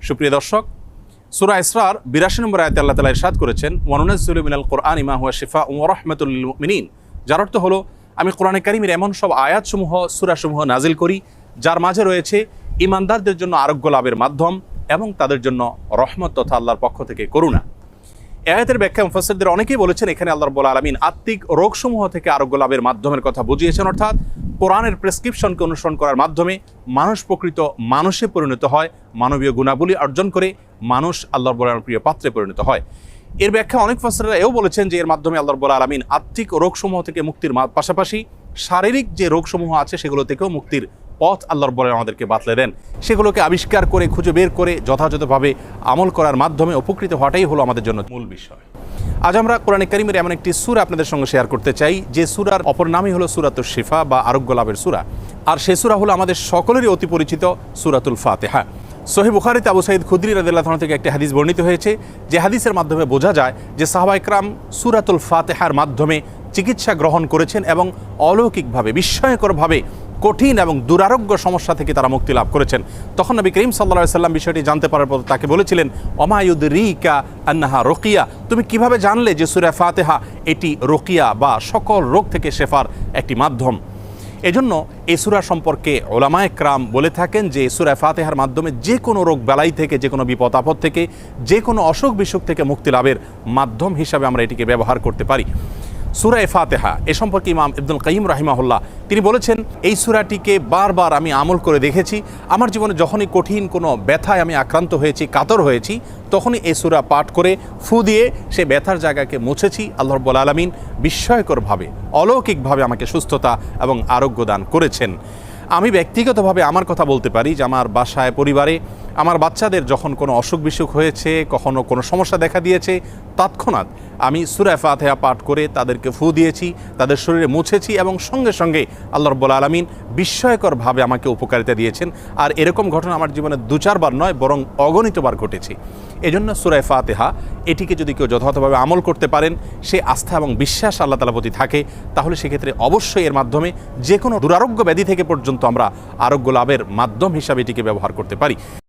সুপ্রিয় দর্শক, সূরা ইসরার ৮২ নম্বর আয়াতে আল্লাহ তাআলা ইরশাদ করেছেন, ওয়ানুনাজ্জিলু মিনাল কুরআনি মা হুয়া শিফাউন ওয়া রাহমাতুল লিল মুমিনিন। যার অর্থ হলো, আমি কোরআনে কারীমের এমন সব আয়াতসমূহ, সূরাসমূহ নাজিল করি যার মাঝে রয়েছে ঈমানদারদের জন্য আরোগ্য লাভের মাধ্যম এবং তাদের জন্য রহমত তথা আল্লাহর পক্ষ থেকে করুণা। এই আয়াতের ব্যাখ্যা মুফাসসিরদের অনেকেই বলেছেন, এখানে আল্লাহ রাব্বুল আলামিন আত্মিক রোগসমূহ থেকে আরোগ্য লাভের মাধ্যমের কথা বুঝিয়েছেন, অর্থাৎ কোরআনের প্রেসক্রিপশনকে অনুসরণ করার মাধ্যমে মানুষ প্রকৃত মানুষে পরিণত হয়, মানবীয় গুণাবলী অর্জন করে মানুষ আল্লাহর রাব্বুল আলামিনের প্রিয় পাত্রে পরিণত হয়। এর ব্যাখ্যা অনেক মুফাসসিররা এও বলেছেন যে এর মাধ্যমে আল্লাহ রাব্বুল আলামিন আত্মিক রোগসমূহ থেকে মুক্তির পাশাপাশি শারীরিক যে রোগসমূহ আছে সেগুলো থেকেও মুক্তির পথ আল্লাহ রাব্বুল আলামিন আমাদেরকে বাতলে দেন। সেগুলোকে আবিষ্কার করে খুঁজে বের করে যথাযথভাবে আমল করার মাধ্যমে উপকৃত হওয়াটাই হলো আমাদের জন্য মূল বিষয়। আজ আমরা কোরআনে কারীমের এমন একটি সূরা আপনাদের সঙ্গে শেয়ার করতে চাই যে সূরার অপর নামই হলো সূরাতুশ শিফা বা আরোগ্য লাভের সূরা। আর সেই সূরা হলো আমাদের সকলেরই অতি পরিচিত সূরাতুল ফাতিহা। সহিহ বুখারীতে আবু সাঈদ খুদরী রাদিয়াল্লাহু আনহু থেকে একটি হাদিস বর্ণিত হয়েছে, যে হাদিসের মাধ্যমে বোঝা যায় যে সাহাবা ইকরাম সূরাতুল ফাতিহার মাধ্যমে চিকিৎসা গ্রহণ করেছেন এবং অলৌকিকভাবে, বিস্ময়করভাবে কঠিন এবং দুরারোগ্য সমস্যা থেকে তারা মুক্তি লাভ করেছেন। তখন নবী করিম সাল্লাল্লাহু আলাইহি সাল্লাম বিষয়টি জানতে পারার পর তাকে বলেছিলেন, ওমা ইউদরিকা আন্নাহা রুকিয়া, তুমি কিভাবে জানলে যে সূরা ফাতিহা এটি রুকিয়া বা সকল রোগ থেকে শেফার একটি মাধ্যম। এজন্য এই সূরা সম্পর্কে উলামায়ে কেরাম বলে থাকেন যে সূরা ফাতিহার মাধ্যমে যে কোনো রোগ বালাই থেকে, যে কোনো বিপদ আপদ থেকে, যে কোনো অসুখ বিসুখ থেকে মুক্তি লাভের মাধ্যম হিসাবে আমরা এটিকে ব্যবহার করতে পারি। সূরা ফাতিহা এ সম্পর্কে ইমাম ইবনুল কাইয়িম রাহিমাহুল্লাহ তিনি বলেছেন, এই সূরাটিকে বারবার আমি আমল করে দেখেছি। আমার জীবনে যখনই কঠিন কোনো ব্যথায় আমি আক্রান্ত হয়েছি, কাতর হয়েছি, তখনই এই সূরা পাঠ করে ফু দিয়ে সে ব্যথার জায়গাকে মুছেছি। আল্লাহ রাব্বুল আলামিন বিস্ময়করভাবে, অলৌকিকভাবে আমাকে সুস্থতা এবং আরোগ্য দান করেছেন। আমি ব্যক্তিগতভাবে আমার কথা বলতে পারি যে আমার বাসায়, পরিবারে আমার বাচ্চাদের যখন কোনো অসুখ বিসুখ হয়েছে, কখনো কোনো সমস্যা দেখা দিয়েছে, তৎক্ষণাৎ আমি সূরা ফাতিহা পাঠ করে তাদেরকে ফু দিয়েছি, তাদের শরীরে মুছেছি এবং সঙ্গে সঙ্গে আল্লাহ রাব্বুল আলামিন বিস্ময়করভাবে আমাকে উপকারিতা দিয়েছেন। আর এরকম ঘটনা আমার জীবনে ২-৪ বার নয়, বরং অগণিতবার ঘটেছে। এজন্য সূরা ফাতিহা এটিকে যদি কেউ যথাযথভাবে আমল করতে পারেন, সে আস্থা এবং বিশ্বাস আল্লাহ তাআলার প্রতি থাকে, তাহলে সেক্ষেত্রে অবশ্যই এর মাধ্যমে যে কোনো দুরারোগ্য ব্যাধি থেকে পর্যন্ত আমরা আরোগ্য লাভের মাধ্যম হিসাবে এটিকে ব্যবহার করতে পারি।